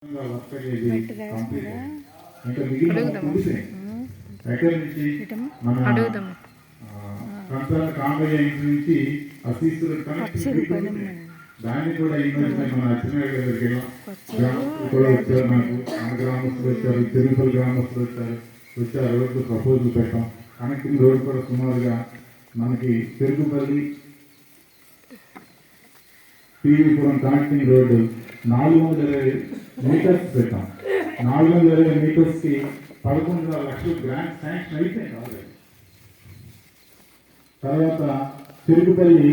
దాన్ని కూడా ఈ మధ్య మన అచ్చినాయుడు దగ్గరికి కూడా వచ్చారు. నాకు మన గ్రామస్తులు వచ్చారు, తిరుపతి గ్రామస్తులు వచ్చారు. రోడ్డు ప్రపోజల్ పెట్టాం. కనెక్టింగ్ రోడ్డు కూడా సుమారుగా మనకి తిరుగుపల్లి టీవీపురం కనెక్టింగ్ రోడ్డు 420 మీటర్స్ పెట్టాం. 420 మీటర్స్ కి 11,000 లక్షలు గ్రాంట్ శాంక్షన్ అయిపోయింది ఆల్రెడీ. తర్వాత తిరుగుపల్లి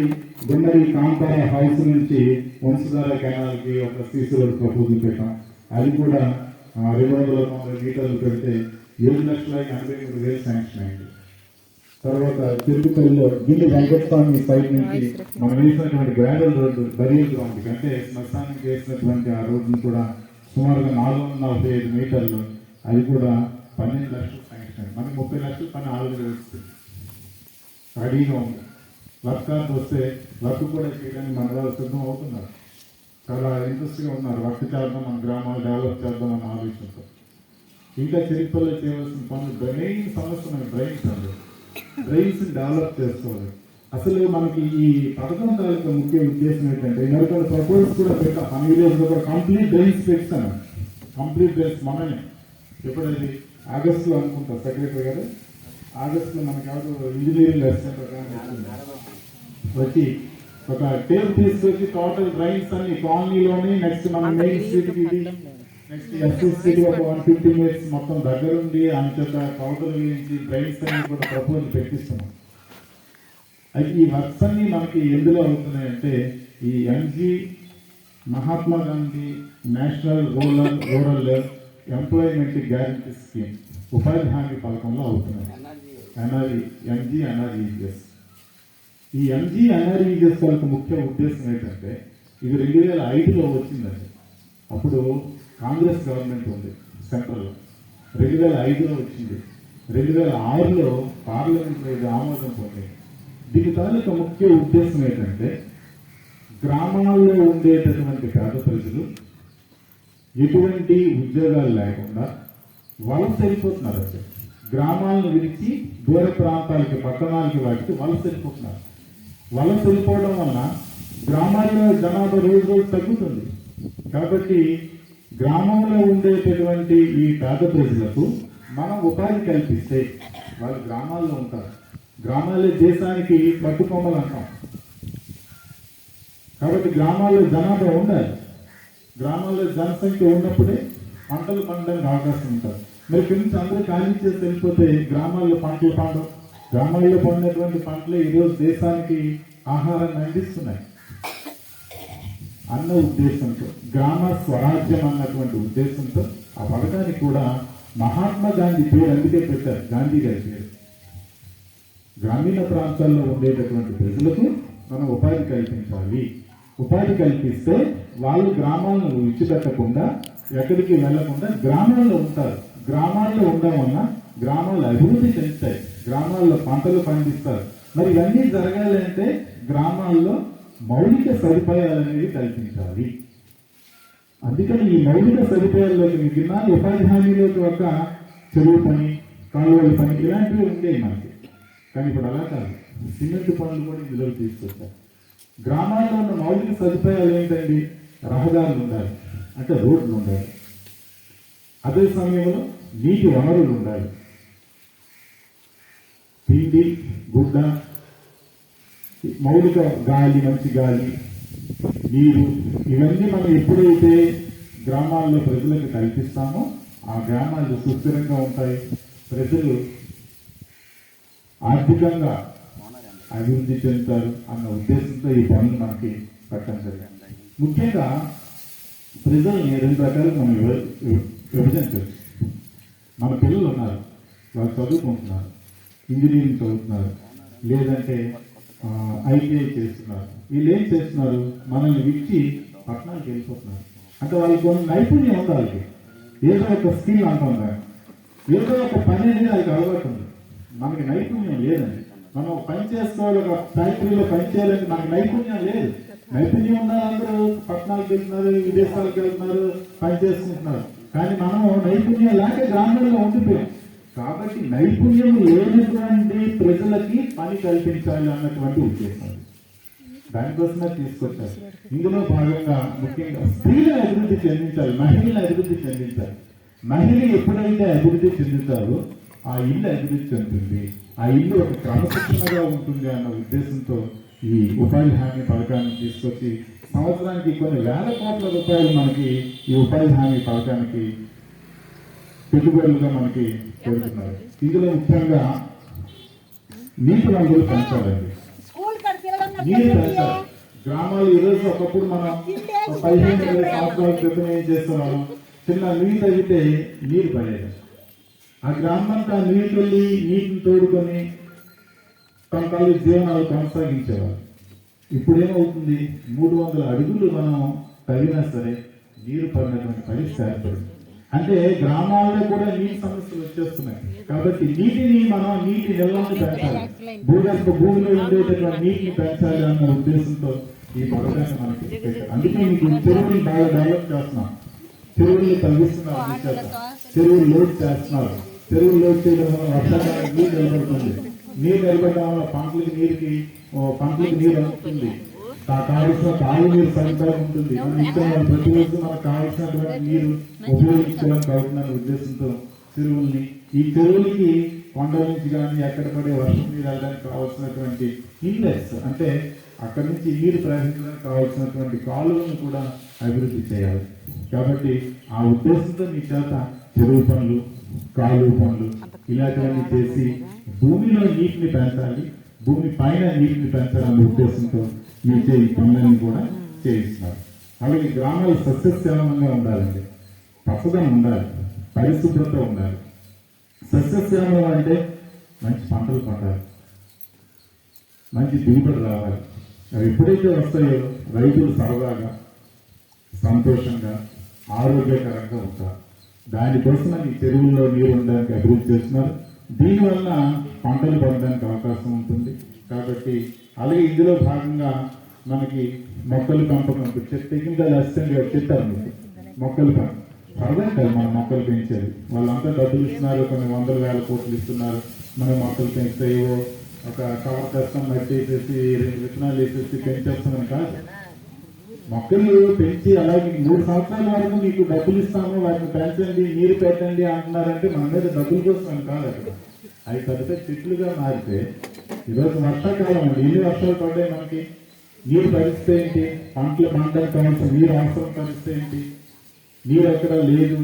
గుండరి కాంతార హౌస్ నుంచి వంశధార కెనాల్ కి ఒక సీసీ రోడ్ ప్రపోజల్ పెట్టాం. అది కూడా 290 మీటర్లు పెడితే 7,83,000 శాంక్షన్ అయింది. తర్వాత తిరుగుపల్లిలో గిల్లి వెంకటస్వామి సైడ్ నుంచి మనం వేసినటువంటి గ్రావెల్ రోడ్డు బరియల్ గ్రౌండ్ అంటే శ్మశానికి వేసినటువంటి ఆ రోడ్డును కూడా సుమారుగా 445 మీటర్లు, అది కూడా 12 లక్షలు శాంక్షన్ అయింది. మనకి 30 లక్షలు పని ఆల్రెడీ వస్తుంది, రెడీగా ఉంది. వర్క్ కార్డు వస్తే వర్క్ కూడా చేయడానికి మన వాళ్ళు సిద్ధం అవుతున్నారు. చాలా ఇంట్రెస్ట్గా ఉన్నారు. వర్క్ చేద్దాం, మన గ్రామాలు డెవలప్ చేద్దాం అన్న ఆలోచనతో. ఇంకా తిరుపతిలో చేయవలసిన పనులు మెయిన్ సమస్య డ్రైన్స్ డెవలప్ చేసుకోవాలి. అసలు మనకి ఈ పథకం తాలూకా ముఖ్య ఉద్దేశం ఏంటంటే మరికొన్ని ప్రపోజల్స్ కూడా పెట్టాం. మన విలేజ్లో కూడా కంప్లీట్ డ్రైన్స్ పెట్టాను. కంప్లీట్ డ్రైన్స్ మననే ఎప్పుడైతే ఆగస్టులో అనుకుంటా సెక్రటరీ గారు, ఆగస్టులో మనకి ఎవరు ఇంజనీరింగ్ అసిస్టెంట్ వచ్చి ఒక టేబుల్ తీసుకొచ్చి టోటల్ డ్రైన్స్ అన్ని కాలనీలోని నెక్స్ట్ మన మెయిన్ స్ట్రీట్ కి నెక్స్ట్ ఎస్సీ స్ట్రీట్ ఒక 150 మీటర్స్ మొత్తం దగ్గరుండి అంత కౌంటర్ వేయించి డ్రైన్స్ అన్ని కూడా ప్రపోజల్ పెట్టిస్తున్నాం. అయితే ఈ వర్క్స్ అన్ని మనకి ఎందులో అవుతున్నాయంటే ఈ MG Mahatma Gandhi national rural employment guarantee scheme ఉపాధి హామీ పథకంలో అవుతున్నాయి. MG NREGS. ఈ ఎంజీ ఎన్ఆర్ఈజిఎస్ వాళ్ళకి ముఖ్య ఉద్దేశం ఏంటంటే ఇది 2005లో వచ్చిందండి. అప్పుడు కాంగ్రెస్ గవర్నమెంట్ ఉంది సెంట్రల్లో. 2005లో వచ్చింది. 2006లో పార్లమెంట్లో ఇది ఆమోదం పొందింది. దీని తాలూకా ముఖ్య ఉద్దేశం ఏంటంటే గ్రామాల్లో ఉండేటటువంటి పేద ప్రజలు ఎటువంటి ఉద్యోగాలు లేకుండా వలస వెళ్ళిపోతున్నారు. అసలు గ్రామాలను విడిచి దూర ప్రాంతాలకి పట్టణాలకి వాటికి వలస వెళ్ళిపోతున్నారు. వలస వెళ్ళిపోవడం వలన గ్రామాల్లో జనాభా రోజు తగ్గుతుంది. కాబట్టి గ్రామంలో ఉండేటటువంటి ఈ పేద ప్రజలకు మనం ఉపాధి కల్పిస్తే వాళ్ళు గ్రామాల్లో ఉంటారు. గ్రామాలే దేశానికి పట్టుకొమ్మలు అంటాం. కాబట్టి గ్రామాల్లో జనాభా ఉండాలి. గ్రామాల్లో జనసంఖ్య ఉన్నప్పుడే పంటలు పండడానికి అవకాశం ఉంటుంది. మరి కింద అందరూ ఖాళీ చేసి వెళ్ళిపోతే గ్రామాల్లో పంటలు పండవు. గ్రామాల్లో పండినటువంటి పంటలే ఈరోజు దేశానికి ఆహారాన్ని అందిస్తున్నాయి అన్న ఉద్దేశంతో, గ్రామ స్వరాజ్యం అన్నటువంటి ఉద్దేశంతో ఆ పథకానికి కూడా మహాత్మా గాంధీ పేరు అందుకే పెట్టారు, గాంధీ గారి పేరు. గ్రామీణ ప్రాంతాల్లో ఉండేటటువంటి ప్రజలకు మనం ఉపాధి కల్పించాలి. ఉపాధి కల్పిస్తే వాళ్ళు గ్రామాలను విడిచిపెట్టకుండా ఎక్కడికి వెళ్లకుండా గ్రామాల్లో ఉంటారు. గ్రామాల్లో ఉండడం వల్ల గ్రామాలు అభివృద్ధి చెందుతాయి, గ్రామాల్లో పంటలు పండిస్తారు. మరి ఇవన్నీ జరగాలి అంటే గ్రామాల్లో మౌలిక సదుపాయాలు అనేవి కల్పించాలి. అందుకని ఈ మౌలిక సదుపాయాల్లోకి మీకు ఉపాధి హామీలోకి ఒక చెరువు పని, కాలువల పని ఇలాంటివి ఉండేవి మనకి. కానీ ఇప్పుడు అలా కాదు, సిమెంట్ పనులు కూడా ఇందులో తీసుకొచ్చారు. గ్రామాల్లో ఉన్న మౌలిక సదుపాయాలు ఏంటండి? రహదారులు ఉండాలి, అంటే రోడ్లు ఉండాలి. అదే సమయంలో నీటి వనరులు ఉండాలి. తిండి, గుడ్డ, మౌలిక గాలి, మంచి గాలి, నీరు, ఇవన్నీ మనం ఎప్పుడైతే గ్రామాల్లో ప్రజలకు కల్పిస్తామో ఆ గ్రామాలు సుస్థిరంగా ఉంటాయి. ప్రజలు ఆర్థికంగా అభివృద్ధి చెందుతారు అన్న ఉద్దేశంతో ఈ పనులు మనకి పెట్టడం జరిగింది. ముఖ్యంగా ప్రజల్ని 2 రకాలుగా మనం విభజించవచ్చు. మన పిల్లలు ఉన్నారు, వాళ్ళు చదువుకుంటున్నారు, ఇంజనీరింగ్ చదువుతున్నారు, లేదంటే ఐటీఐ చేస్తున్నారు. వీళ్ళు ఏం చేస్తున్నారు? మనల్ని విడిచి పట్టణానికి వెళ్ళిపోతున్నారు. అంటే వాళ్ళకి కొన్ని నైపుణ్యం ఉంది. వాళ్ళకి ఏదో ఒక స్కిల్ అంటాం, ఏదో ఒక పని అనేది వాళ్ళకి అలవాటు ఉంది. మనకి నైపుణ్యం లేదండి. మనం పని చేసుకోవాలి, ఒక ఫ్యాక్టరీలో పని చేయాలంటే మనకి నైపుణ్యం లేదు. నైపుణ్యం ఉన్న అందరూ పట్టణాలకు వెళ్తున్నారు, విదేశాలకు వెళ్తున్నారు, పని చేసుకుంటున్నారు. కానీ మనం నైపుణ్యం లేక గ్రామాల్లో ఉండిపోయాం. కాబట్టి నైపుణ్యం లేనటువంటి ప్రజలకి పని కల్పించాలి అన్నటువంటి ఉద్దేశం, దానికోసమే తీసుకొచ్చారు. ఇందులో భాగంగా ముఖ్యంగా స్త్రీలను అభివృద్ధి చెందించాలి, మహిళలను అభివృద్ధి చెందించాలి. మహిళ ఎప్పుడైతే అభివృద్ధి చెందుతారో ఆ ఇల్లు అభివృద్ధి చెందుతుంది, ఆ ఇల్లు ఒక క్రమశిక్షణగా ఉంటుంది అన్న ఉద్దేశంతో ఈ ఉపాధి హామీ పథకాన్ని తీసుకొచ్చి సంవత్సరానికి కొన్ని వేల కోట్ల రూపాయలు మనకి ఈ ఉపాధి హామీ పథకానికి పెట్టుబడులుగా మనకి పెడుతున్నారు. ఇందులో ముఖ్యంగా నీటి వనరులు పెంచాలండి, నీరు పెంచాలి. గ్రామాలు ఈరోజు ఒకప్పుడు మనం 15-20 సంవత్సరాల క్రితం ఏం చేస్తున్నాము, చిన్న నీరు తగ్గితే నీరు పడేది. ఆ గ్రామంతా నీటిని తోడుకొని తమ తల్లి జీవనాలు కొనసాగించేవారు. ఇప్పుడేమవుతుంది, 300 అడుగులు మనం తగినా సరే నీరు పడినటువంటి పరిస్థితి ఏర్పడింది. అంటే గ్రామాల్లో కూడా నీటి సమస్యలు వచ్చేస్తున్నాయి. కాబట్టి నీటి నిల్వను పెంచాలి, భూమిలో ఉండేటటువంటి నీటిని పెంచాలి అన్న ఉద్దేశంతో ఈ పథకాన్ని మనకి పెట్టారు. అందుకే మీకు చెరువుని బాగా డెవలప్ చేస్తున్నాం, చెరువుల్ని తగ్గిస్తున్నారు, చెరువులు లోడ్ చేస్తున్నారు. చెరువులు లోడ్ చేయడం వల్ల వర్షాకాలం నీరు నిలబడుతుంది, నీరు నిలబడడం వల్ల పంటలకి నీరు అందుతుంది, కావాల్సిన తాగు నీరు సదుపాయం ఉంటుంది. ప్రతిరోజు మనకు కావాల్సినటువంటి నీరు ఉపయోగించడానికి అవుతుందనే ఉద్దేశంతో ఈ చెరువులకి కొండల నుంచి కానీ ఎక్కడ పడే వర్షం నీరు వెళ్ళడానికి కావాల్సినటువంటి ఇన్లెట్స్, అంటే అక్కడి నుంచి నీరు ప్రవహించడానికి కావాల్సినటువంటి కాలువలను కూడా అభివృద్ధి చేయాలి. కాబట్టి ఆ ఉద్దేశంతో మీ చేత చెరువు పనులు, కాలువ పనులు ఇలాంటివన్నీ చేసి భూమిలో నీటిని పెంచాలి, భూమి పైన నీటిని పెంచాలనే ఉద్దేశంతో ఈ పనులన్నీ కూడా చేయిస్తున్నారు. అలాగే గ్రామాలు సస్యశ్యామలంగా ఉండాలండి, పచ్చదనం ఉండాలి, పరిశుభ్రత ఉండాలి. సస్యశ్యామలం అంటే మంచి పంటలు పండాలి, మంచి దిగుబడి రావాలి. అవి ఎప్పుడైతే వస్తాయో రైతులు సరదాగా, సంతోషంగా, ఆరోగ్యకరంగా ఉంటారు. దానికోసం ఈ చెరువుల్లో నీరు ఉండడానికి అభివృద్ధి చేస్తున్నారు. దీనివల్ల పంటలు పండడానికి అవకాశం ఉంటుంది. కాబట్టి అలాగే ఇందులో భాగంగా మనకి మొక్కలు పెంపకం, టెక్నికల్ అసిస్టెంట్ గారు చెప్పారు మీకు, మొక్కలు సరదా కాదు మన మొక్కలు పెంచేది. వాళ్ళంతా డబ్బులు ఇస్తున్నారు, కొన్ని 100,000 కోట్లు ఇస్తున్నారు. మనం మొక్కలు పెంచితే ఒక కవర్ కష్టం మట్టేసేసి 2 విత్తనాలు వేసేసి పెంచేస్తున్నాం కాదు. మొక్కలు పెంచి అలాగే 3 సంవత్సరాల వరకు మీకు డబ్బులు ఇస్తాము, వాటిని పెంచండి, నీరు పెట్టండి అంటున్నారంటే మన మీద డబ్బుల కోసం కాదు. అక్కడ అవి పెద్ద చెట్లుగా మారితే ఈరోజు వర్షాకాలం అండి, ఎన్ని వర్షాలు పడ్డాయి మనకి, నీరు పరిస్థితి ఏంటి, పంటలు పంటలకు కావాల్సిన నీరు అవసరం పరిస్థితి ఏంటి, నీరు ఎక్కడ లేదు.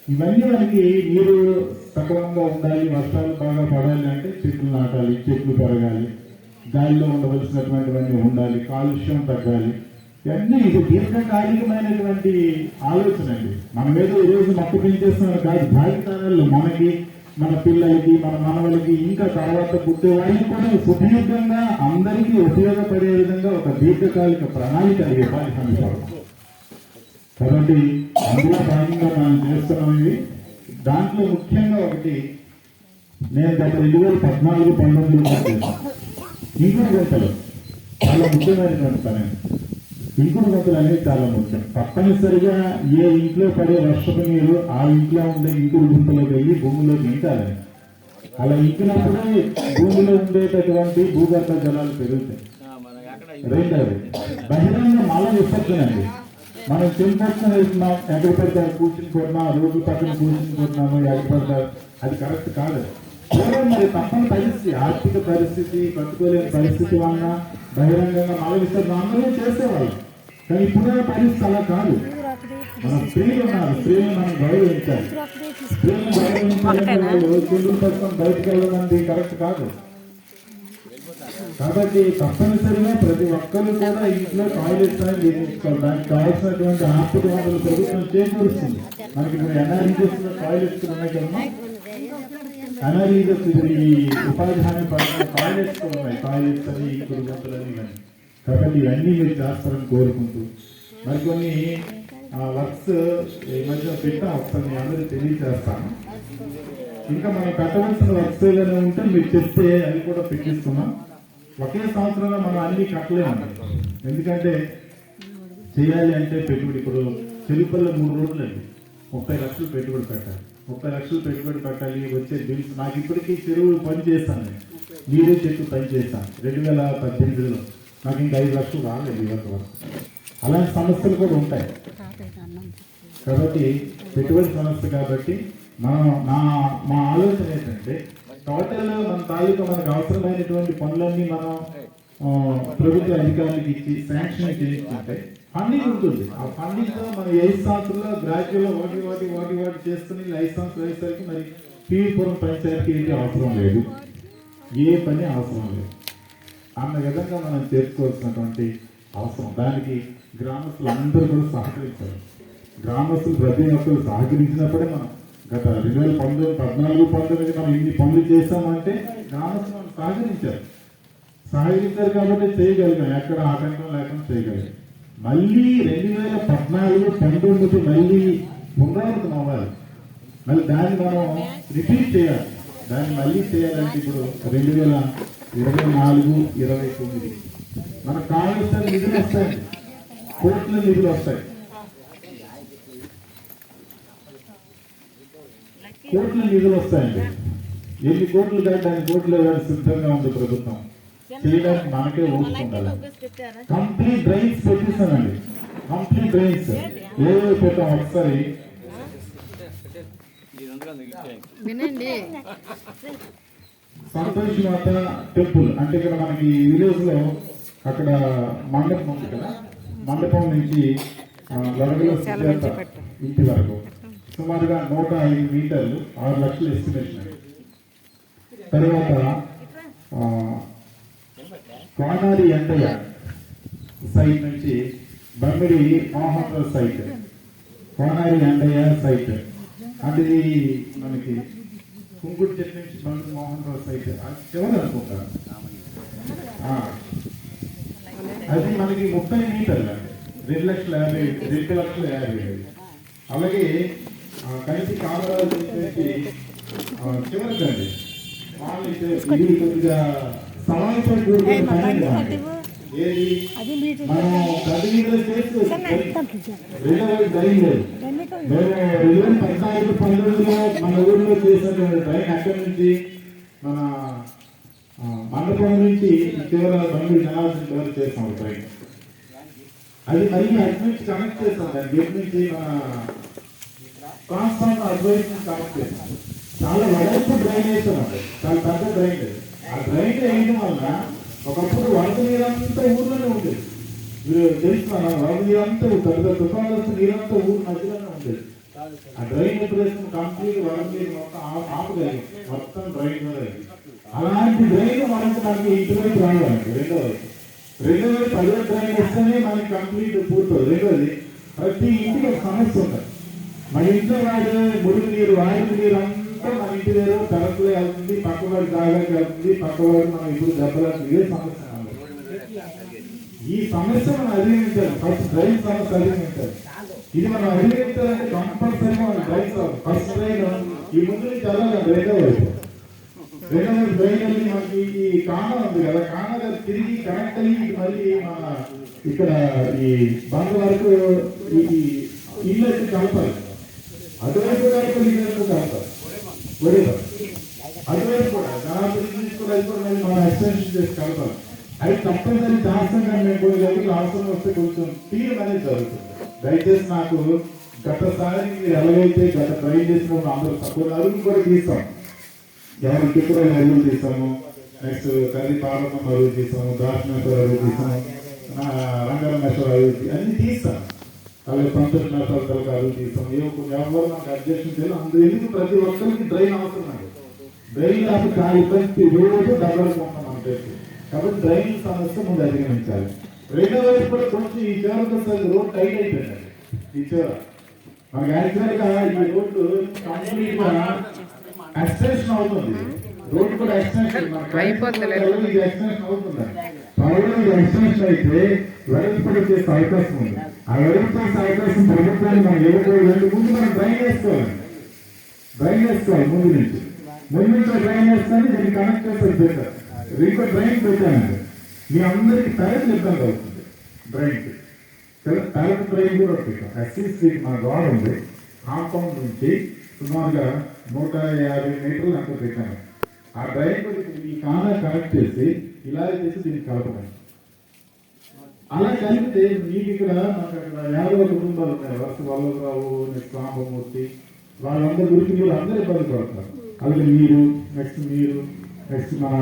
ఇవన్నీ మనకి నీరు సక్రమంగా ఉండాలి, వర్షాలు బాగా పడాలి అంటే చెట్లు నాటాలి, చెట్లు పెరగాలి, గాలిలో ఉండవలసినటువంటివన్నీ ఉండాలి, కాలుష్యం తగ్గాలి. ఇవన్నీ ఇది దీర్ఘకాలికమైనటువంటి ఆలోచన అండి. మన మీద ఈరోజు మొక్క పెంచేస్తున్నారు కాదు, భావితరాల్లో మనకి, మన పిల్లలకి, మన మనవలకి, ఇంకా తర్వాత పుట్టే వాళ్ళకి కూడా సుదీర్ఘంగా అందరికీ ఉపయోగపడే విధంగా ఒక దీర్ఘకాలిక ప్రణాళిక ఉపాధి హామీ పథకం. కాబట్టి అందులో భాగంగా మనం చేస్తున్నాం ఇవి. దాంట్లో ముఖ్యంగా ఒకటి నేను గత 2014-19 చేశాను, ఇంకుడు గుంతలు చాలా ముఖ్యమైనటువంటి పని. ఇంకుడు గుంతలు అనేది చాలా ముఖ్యం. తప్పనిసరిగా ఏ ఇంట్లో పడే వర్షపు నీరు ఆ ఇంట్లో ఉండే ఇంకుడు గుంతలోకి వెళ్ళి భూమిలోకి ఇంకాలి. అలా ఇంకినప్పుడే భూమిలో ఉండేటటువంటి భూగర్భ జలాలు పెరుగుతాయి. రెండవది బహిరంగ మల విసర్జనండి. మనం చెంపొచ్చిన వెళ్తున్నాం, ఎక్కడ పడితే కూర్చుని కొడుతున్నాం, రోడ్డు పక్కన కూర్చుని కొడుతున్నాము, ఎక్కడ పడతారు, అది కరెక్ట్ కాదు. మరి తప్పని పరిస్థితి, ఆర్థిక పరిస్థితి, కట్టుకోలేని పరిస్థితి వలన బహిరంగంగా మల విసర్జన అందరూ చేసేవాళ్ళు. కానీ ఇప్పుడే పరిస్థితి అలా కాదు. మన స్త్రీలు ఉన్నారు, స్త్రీలను మనం గౌరవించాలి. స్త్రీలను గౌరవించాలంటే వాళ్ళు చెందులు పట్టుకొని బయటకు వెళ్ళడం కరెక్ట్ కాదు. కాబట్టి తప్పనిసరిగా ప్రతి ఒక్కరు కూడా ఇంట్లో టాయిలెట్స్ అనేది నిర్మించుకోవాలి. దానికి కావాల్సినటువంటి ఆర్థిక వనరులు ప్రభుత్వం చేకూరుస్తుంది. మనకి ఇప్పుడు ఎన్ఆర్ఈజెస్ టాయిలెట్స్ ఉన్నాయి కదమ్మా, ఎన్ఆర్ఈజెస్ ఈ ఉపాధి హామీ పథకం టాయిలెట్స్ కూడా ఉన్నాయి, టాయిలెట్స్ అని ఇప్పుడు గంటలని ఇవన్నీ. కాబట్టి ఇవన్నీ మీరు చేస్తారని కోరుకుంటూ మరికొన్ని వర్క్స్ ఈ మధ్య పెట్టాం, ఒకసారి మీ అందరూ తెలియజేస్తాను. ఇంకా మనం పెట్టవలసిన వర్క్స్ ఏదైనా ఉంటే మీరు చెప్తే అవి కూడా పెట్టిస్తున్నాం. ఒకే సంవత్సరంలో మనం అన్ని కట్టలేము. ఎందుకంటే చేయాలి అంటే పెట్టుబడి, ఇప్పుడు చెరుపల్లో 3 రోజులండి 30 లక్షలు పెట్టుబడి పెట్టాలి. 30 లక్షలు పెట్టుబడి పెట్టాలి. వచ్చే బిల్స్ నాకు ఇప్పటికీ చెరువు పని చేస్తాను, నేను నీరే చెట్టు పని చేస్తాను 2018లో. నాకు ఇంకా 5 లక్షలు రాలేదు ఇవరకు వరకు. అలాంటి సమస్యలు కూడా ఉంటాయి కాబట్టి పెట్టుబడి సమస్య. కాబట్టి మా ఆలోచన ఏంటంటే టోటల్ మన తాలూకా మనకు అవసరమైనటువంటి పనులన్నీ మనం ప్రభుత్వ అధికారులకు ఇచ్చి శాంక్షన్ చేయించుకుంటే ఫండింగ్ ఉంటుంది. ఆ ఫండింగ్ తో మన 5 సంవత్సరాల్లో గ్రాడ్యువల్ వాటి చేసుకుని 5 సంవత్సరాలు అయ్యేసరికి మరి పీవీపురం పంచాయతీకి ఏంటి అవసరం లేదు, ఏ పని అవసరం లేదు అన్న విధంగా మనం చేసుకోవాల్సినటువంటి అవసరం. దానికి గ్రామస్తులు అందరూ కూడా సహకరించారు. గ్రామస్తులు ప్రతి ఒక్కరు సహకరించినప్పుడే మనం గత 2014-19 మనం ఇన్ని పనులు చేస్తామంటే గ్రామస్తులు మనం సహకరించారు కాబట్టి చేయగలిగాం, ఎక్కడ ఆటంకం లేకుండా చేయగలిగాం. మళ్ళీ 2014-19 మళ్ళీ పునరావృతం అవ్వాలి. మళ్ళీ దాన్ని మనం రిపీట్ చేయాలి. దాన్ని మళ్ళీ చేయాలంటే ఇప్పుడు 2024-29 మనకు కావాల్సిన నిధులు వస్తాయి, కోట్ల నిధులు వస్తాయి, కోట్ల నిధులు వస్తాయండి. ఎన్ని కోట్లు కానీ దాని కోట్లు ఇవ్వడానికి సిద్ధంగా ఉంది ప్రభుత్వం. చేయడానికి మనకే ఊరుకుండాలి. కంప్లీట్ డ్రైన్స్ పెట్టిస్తానండి, కంప్లీట్ డ్రైన్స్ ఏదో పెట్టాం. ఒకసారి సంతోష్ మాత టెంపుల్ అంటే ఇక్కడ మనకి విలేజ్ లో అక్కడ మండపం ఉంది కదా, మండపం నుంచి లడగల ఇంటి వరకు సుమారుగా 105 మీటర్లు 6 లక్షలు ఎస్టిమేషన్. తర్వాత కోనారి ఎండయ్య సైట్ నుంచి బమ్మిడి మోహన్ రావు సైట్, కోనారి ఎండయ్య సైట్ అంటే ఇది మనకి కుంకుడు చెట్టు నుంచి బమ్మిడి మోహన్ రావు సైట్ అది చివరి అనుకుంటా. అది మనకి 30 మీటర్లు అంటే 2,50,000. అలాగే కలిసి కామరాజు నుంచి చివరికండి వాళ్ళు ఇది కొద్దిగా సమాజంతో కూడుకున్న ఏది మనం ప్రతి వీధిలో చేసుకోవచ్చు. రెండవ డ్రైన్ లేదు. మేము 2014-19లో మన ఊర్లో చేసినటువంటి డ్రైన్ అక్కడి నుంచి మన మండపం నుంచి చివర బండి జనాల్సిన వరకు చేస్తాం డ్రైన్. అది మళ్ళీ అటు నుంచి కనెక్ట్ చేస్తాం. దాని గేట్ నుంచి మన ట్రాన్స్ఫార్మర్ అడ్వైస్ నుంచి కనెక్ట్ చేస్తాం. చాలా వెడల్పు డ్రైన్ వేస్తాం, చాలా పెద్ద డ్రైన్. ఆ డ్రైన్ వేయడం వల్ల ఒకప్పుడు వరద నీరంతా ఊర్లోనే ఉండేది. మీరు తెలుసుకున్నా వరద నీరంతా పెద్ద తుఫాను వస్తే నీరంతా ఊరు మధ్యలోనే ఉండేది. ఆ డ్రైన్ ఎప్పుడేసిన కంప్లీట్ వరద నీరు మొత్తం ఆపగలిగి మొత్తం డ్రైన్. అలాంటి డ్రైన్ మనకి ఇటువైపు రావాలండి. రెండోది 10 డ్రైన్ వస్తేనే మనకి కంప్లీట్ పూర్తవుతుంది. రెండోది ప్రతి ఇంటికి ఒక సమస్య ఉంటుంది. మన ఇంట్లో వాడే మురుగు నీరు వాయువు నీరు అంతా మన ఇంటి దగ్గర తరపులో వెళ్తుంది, పక్కవాడి దాగాకి వెళ్తుంది, పక్కవాడు మనం ఇప్పుడు దెబ్బలాంటి ఇదే సమస్య. ఈ సమస్య మనం అధిగమించాలి. ఫస్ట్ డ్రైన్ సమస్య అధిగమించాలి. ఇది మనం అధిగమించాలంటే కంపల్సరీగా మన డ్రైన్ ఫస్ట్ డ్రైన్ ఈ ముందు నుంచి వెళ్ళాలి. రెండవ డ్రైన్ వెళ్ళి మనకి ఈ కాన ఉంది కదా, కాన తిరిగి కనెక్ట్ అయ్యి మళ్ళీ మన ఇక్కడ ఈ బంద వరకు ఈ ఇల్లు వచ్చి కలపాలి. అటువైపు కలపాలి, అటువైపు కూడా జనాభా తీసుకుని మనం ఎక్స్టెన్షన్ చేసి కలపాలి. అది తప్పనిసరి దాసంగా మేము కొన్ని దగ్గర అవసరం వస్తే కొంచెం తీయడం అనేది జరుగుతుంది. దయచేసి నాకు గతసారి మీరు ఎలాగైతే గత ట్రై చేసినప్పుడు అందరూ తక్కువ అరుగు కూడా తీస్తాం. ఎవరు టిక్కురాలు అరుగు తీస్తాము, నెక్స్ట్ కర్రీ పార్వతం అరుగు తీస్తాము, దార్శనేశ్వర అరుగు తీస్తాము, రంగరమేశ్వర అరుగు అన్ని తీస్తాం. అలాగే పంతొమ్మిది నష్టాలకు అరుగు తీస్తాం. ఎవరు నాకు అడ్జస్ట్ చేయాలి. అందులో ఎందుకు ప్రతి ఒక్కరికి డ్రైన్ అవసరం అండి. డ్రైన్ లేకపోతే చాలా ఇబ్బంది, రోజు డబ్బులు కొంటాం అంటే. కాబట్టి డ్రైన్ సమస్య ముందు అధిగమించాలి. రెండో వైపు కూడా కొంచెం ఈ చివరికి రోడ్ టైట్ అయిపోయిందండి. ఈ చివర మనకి యాక్చువల్ గా ఈ రోడ్డు కంప్లీట్ గా ఎక్స్టెన్షన్ అవుతుంది. రోడ్డు కూడా ఎక్స్టెన్షన్ ఎక్స్టెన్షన్ అవుతుంది. ఎక్స్టెన్షన్ అయితే వెడల్పుడు చేసే అవకాశం ఉంది. ఆ వెడల్పు చేసే అవకాశం ప్రభుత్వాన్ని మనం ఇవ్వకూడదు. ముందు మనం డ్రైన్ వేసుకోవాలి. ముందు నుంచి డ్రైన్ వేసుకొని దీన్ని కనెక్ట్ చేసేది పెట్టారు. ఇంకో డ్రైన్ పెట్టానండి. మీ అందరికి ప్యారెంట్ ఇబ్బంది అవుతుంది డ్రైన్కి. ప్యారెంట్ డ్రైన్ కూడా పెట్టాం. ఎస్సీ స్ట్రీట్ మన గోడ ఉంది, కాంపౌండ్ నుంచి సుమారుగా 150 మీటర్లు అంతా పెట్టాను. ఆ డ్రైన్ ఈ కానా కనెక్ట్ చేసి ఇలా చేసి దీన్ని కలపడం. అలా కలిపితే మీకు ఇక్కడ మాకు అక్కడ 50 కుటుంబాలు ఉన్నాయి. వరుస వల్లభరావు, నెక్స్ట్ రామమూర్తి, వాళ్ళందరి గురించి మీరు అందరూ ఇబ్బంది పడతారు. అలాగే మీరు నెక్స్ట్ మన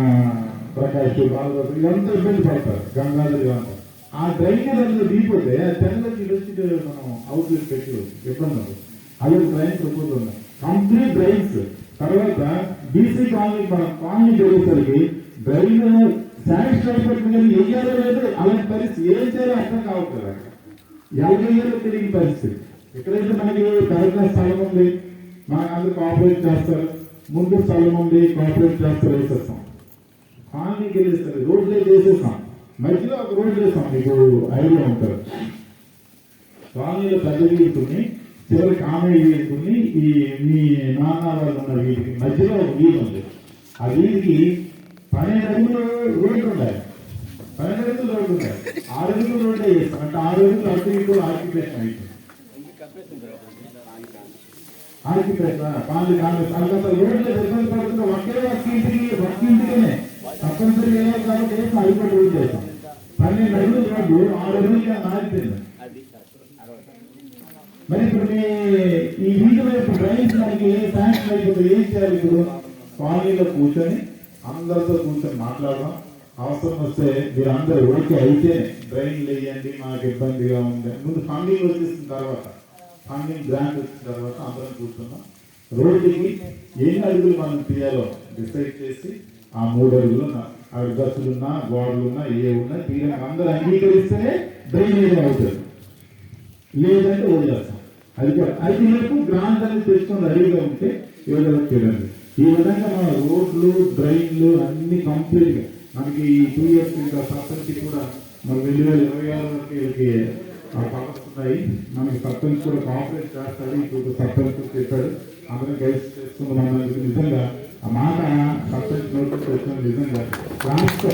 ప్రకాష్, బాలరాజు, ఇదంతా ఇబ్బంది పడతారు. గంగాధరి అంతా ఆ డ్రైనేజ్ అందులో దిగిపోతే ఆ తెల్లకి వచ్చి మనం అవుట్లెట్ పెట్టి ఇబ్బంది అవుతుంది. అది డ్రైన్స్ ఒప్పుకుంటున్నాం, కంప్లీట్ డ్రైన్స్. తర్వాత బీసీ కాలనీ మన కాలనీ జరిగేసరికి డ్రైన్ శాంక్షన్ అయిపోతుంది కానీ వెయ్యాలో లేదు. అలాంటి పరిస్థితి ఏం చేయాలో అర్థం కావట్లేదు. అక్కడ 50 ఏళ్ళు తెలియని పరిస్థితి. ఎక్కడైతే మనకి తరగతి స్థలం ఉంది, మనకు అందరూ కోఆపరేట్ చేస్తారు. ముందు స్థలం ఉంది, కోఆపరేట్ చేస్తారు, వేసేస్తాం. కాలనీకి వెళ్ళేస్తారు, రోడ్లే చేసేస్తాం. మధ్యలో ఒక రోడ్ చేస్తాం, మీకు ఐడియా ఉంటుంది. కాలనీలో పెద్ద వీధుకుని చివరికి ఆమె వీధుకుని ఈ మీ నాన్న వాళ్ళు ఉన్న వీధికి మధ్యలో ఒక వీధి ఉంది. ఆ వీధికి 12 అడుగులు రోడ్డు ఉండాలి. 12 అడుగులు రోడ్డు ఉండాలి. 6 అడుగులు రోడ్డే చేస్తాం. అంటే 6 అడుగులు అటు ఇటు ఆక్యుపేషన్ అవుతుంది. పాలు కాంగ్రెస్ రోడ్లు ఇబ్బంది పడుతున్న ఒక్క ఇంటికనే తప్పనిసరి కాబట్టి అయిపోయి రోడ్డు చేస్తాం. 12 అడుగులు రోడ్డు 6 అడుగులుగా మారిపోయింది. మరి ఇప్పుడు ఈ వీధి వైపు డ్రైన్స్ మనకి శాంక్షన్ అయిపోతుంది. ఏం చేయాలి? ఇప్పుడు కాలనీలో కూర్చొని అందరితో కూర్చొని మాట్లాడదాం. అవసరం వస్తే మీరు అందరూ ఓకే అయితే డ్రైన్లు వేయండి, మాకు ఇబ్బందిగా ఉంది. ముందు ఫండింగ్ వచ్చేసిన తర్వాత, ఫండింగ్ గ్రాంట్ వచ్చిన తర్వాత అందరం కూర్చున్నాం. రోడ్డుకి ఎన్ని అడుగులు మనం తీయాలో డిసైడ్ చేసి ఆ 3 అడుగులు గచ్చులున్నా గోడలున్నా ఏ ఉన్నా తీయడానికి అందరూ అంగీకరిస్తేనే డ్రైనేజ్ అవుతుంది. లేదంటే వదిలేస్తాం. అది కూడా అది వరకు గ్రాంట్ అనేది తెచ్చుకొని రెడీగా ఉంటే ఏదో చూడండి. ఈ విధంగా మన రోడ్లు డ్రైన్లు అన్ని కంప్లీట్ గా మనకి 2 ఇయర్స్ సర్పంచ్ కూడా మన 2026 వరకు వీళ్ళకి పలుస్తున్నాయి. మనకి సర్పంచ్ కూడా కోఆపరేట్ చేస్తాడు. ఇప్పుడు సర్పంచ్ చెప్పాడు, అందరం కలిసి చేసుకుందాం. నిజంగా ఆ మాట సర్పంచ్ నోటీస్ వచ్చిన నిజంగా రాష్ట్ర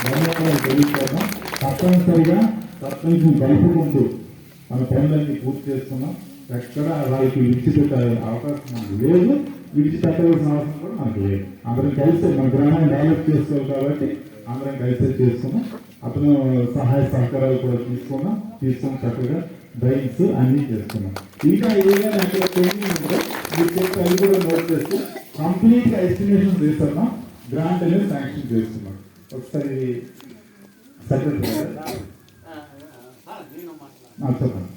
ధన్యవాదాలు తెలియజేద్దాం. తప్పనిసరిగా సర్పంచ్ కలుపుకుంటూ మన పనులన్నీ పూర్తి చేస్తున్నాం. ఎక్కడ వాళ్ళకి విడిచిపెట్టే అవకాశం మనకు లేదు, విడిచిపెట్టవలసిన అవసరం కూడా మనకు లేదు. అందరం కలిసి మన గ్రామాన్ని డెవలప్ చేసుకోవాలి కాబట్టి అందరం కలిసి చేస్తున్నాం. అతను సహాయ సహకారాలు కూడా తీసుకుని చక్కగా డ్రైన్స్ అన్ని చేస్తున్నాం. ఇంకా ఏదైనా అక్కడ పెయింటింగ్ ఉంటే మీరు చెప్తే అది కూడా నోట్ చేస్తూ కంప్లీట్ గా ఎస్టిమేషన్ చేస్తున్నాం. గ్రాంట్ అనేది శాంక్షన్ చేస్తున్నాం. ఒకసారి సెక్రటరీ చెప్పండి.